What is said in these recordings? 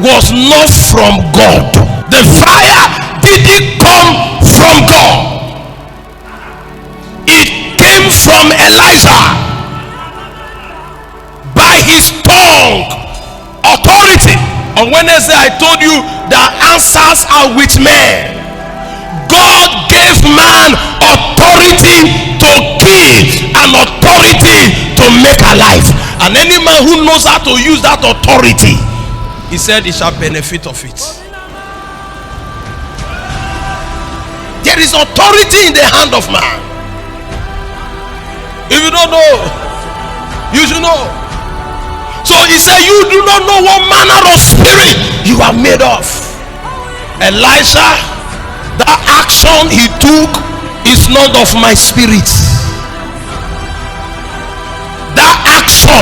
was not from God. The fire didn't come from God. It came from Elijah by his tongue authority. On Wednesday I told you that answers are with men. God gave man authority to kill and authority to make alive. And any man who knows how to use that authority, he said he shall benefit of it. There is authority in the hand of man. If you don't know, you should know. So he said, you do not know what manner of spirit you are made of. Elisha, that action he took is not of my spirit. That action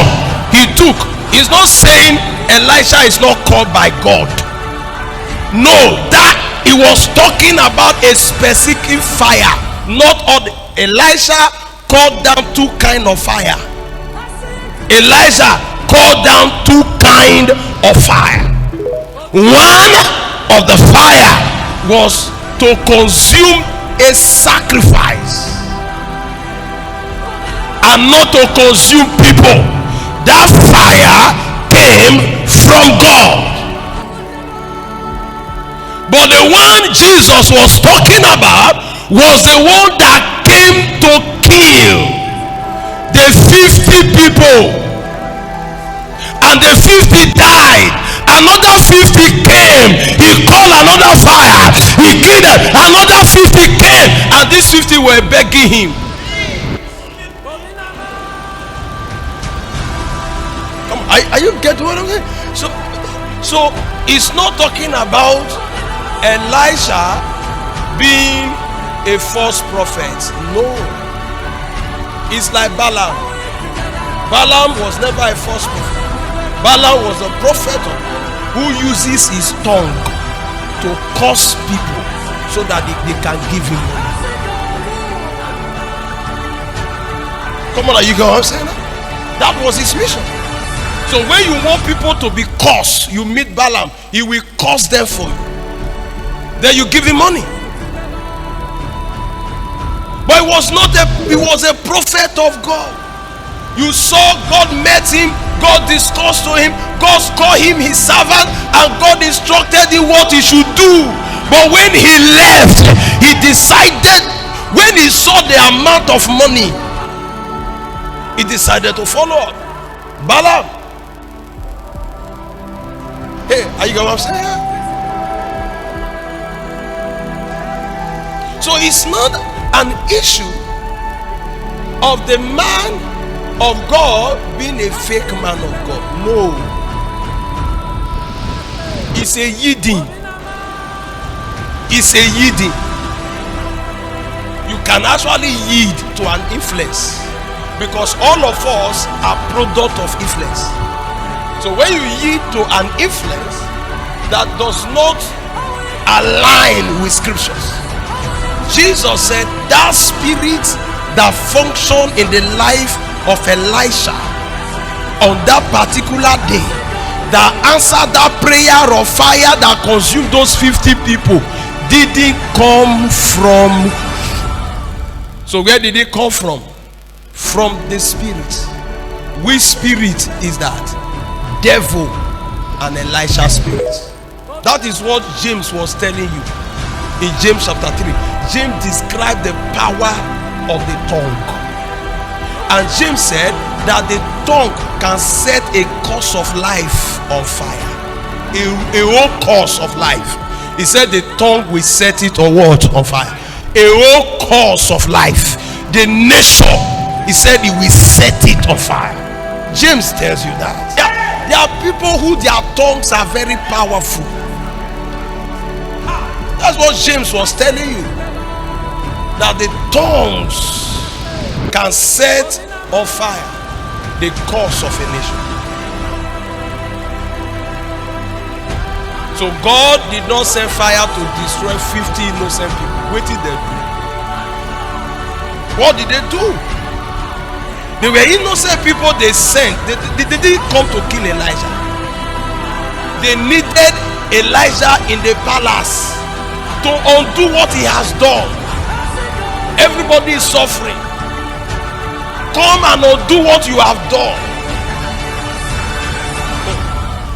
he took is not saying Elisha is not called by God. No, that he was talking about a specific fire. Not all. Elisha called down two kinds of fire. Elijah called down two kinds of fire. One of the fire was to consume a sacrifice and not to consume people. That fire came from God. But the one Jesus was talking about was the one that came to kill the 50 people. And the 50 died. Another 50 came. He called another fire. He killed them. Another 50 came. And these 50 were begging him. Come on, are you getting what I'm saying? So it's not talking about Elisha being a false prophet. No. It's like Balaam. Balaam was never a false prophet. Balaam was a prophet who uses his tongue to curse people so that they can give him money. Come on, are you going to say that? That was his mission. So when you want people to be cursed, you meet Balaam. He will curse them for you. Then you give him money. But he was a prophet of God. You saw God met him, God discussed to him, God called him his servant, and God instructed him what he should do. But when he left, he decided, when he saw the amount of money, he decided to follow up. Balaam. Hey, are you going to say that? So it's not an issue of the man of God being a fake man of God. No. It's a yielding. It's a yielding. You can actually yield to an influence, because all of us are product of influence. So when you yield to an influence that does not align with scriptures, Jesus said that spirit that functioned in the life of Elisha on that particular day, that answered that prayer of fire that consumed those 50 people, didn't come from. So where did it come from? From the spirit. Which spirit is that? Devil and Elisha's spirit. That is what James was telling you in James chapter 3. James described the power of the tongue, and James said that the tongue can set a course of life on fire, a whole course of life. He said the tongue will set it on what? On fire. A whole course of life. The nature, he said, he will set it on fire. James tells you that. There are people who their tongues are very powerful. That's what James was telling you, that the tongues can set on fire the course of a nation. So God did not send fire to destroy 50 innocent people. What did they do? What did they do? They were innocent people they sent. They didn't come to kill Elijah. They needed invited Elijah in the palace to undo what he has done. Everybody is suffering. Come and undo what you have done.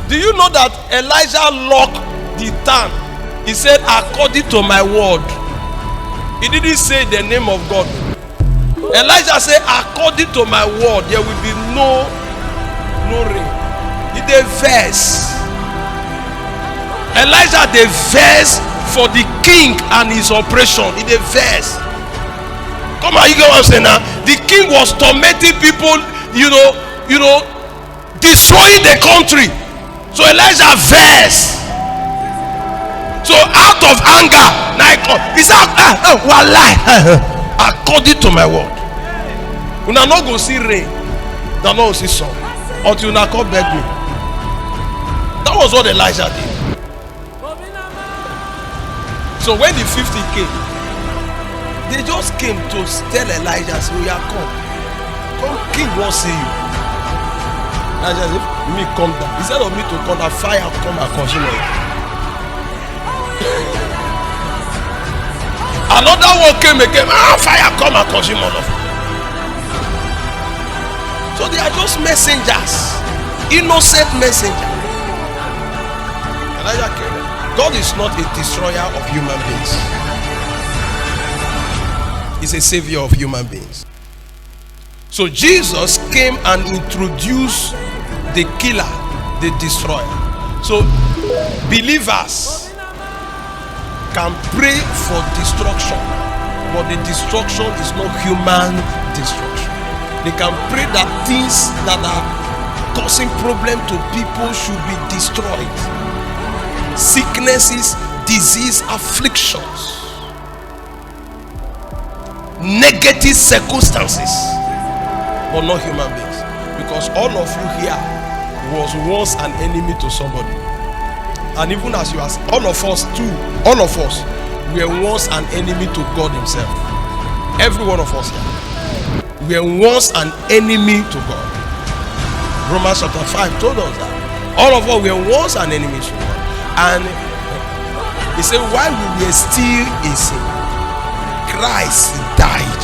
Do you know that Elijah locked the town? He said, according to my word. He didn't say the name of God. Elijah said, according to my word, there will be no rain. It's a verse. Elijah, the verse for the king and his operation. It's a verse. Come on, you get what I'm saying now? The king was tormenting people, destroying the country. So Elijah verse. So out of anger, he said, according to my word. We are not going to see rain. We are not going to see sun until you come beg me. That was what Elijah did. So when the 50 came, they just came to tell Elijah, say, "We are come, king wants to see you." Elijah said, "Me come down." Instead of me to come down, fire come and consume it. Another one came again, fire come and consume all of it. So they are just messengers, innocent messengers. Elijah came. God is not a destroyer of human beings. He's a savior of human beings. So Jesus came and introduced the killer, the destroyer. So believers can pray for destruction, but the destruction is not human destruction. They can pray that things that are causing problem to people should be destroyed. Sicknesses, disease, afflictions, negative circumstances, but not human beings. Because all of you here was once an enemy to somebody. And even as you are, all of us, were once an enemy to God himself. Every one of us here. We were once an enemy to God. Romans chapter 5 told us that. All of us were once an enemy to God. And he said, while we were still in sin, Christ died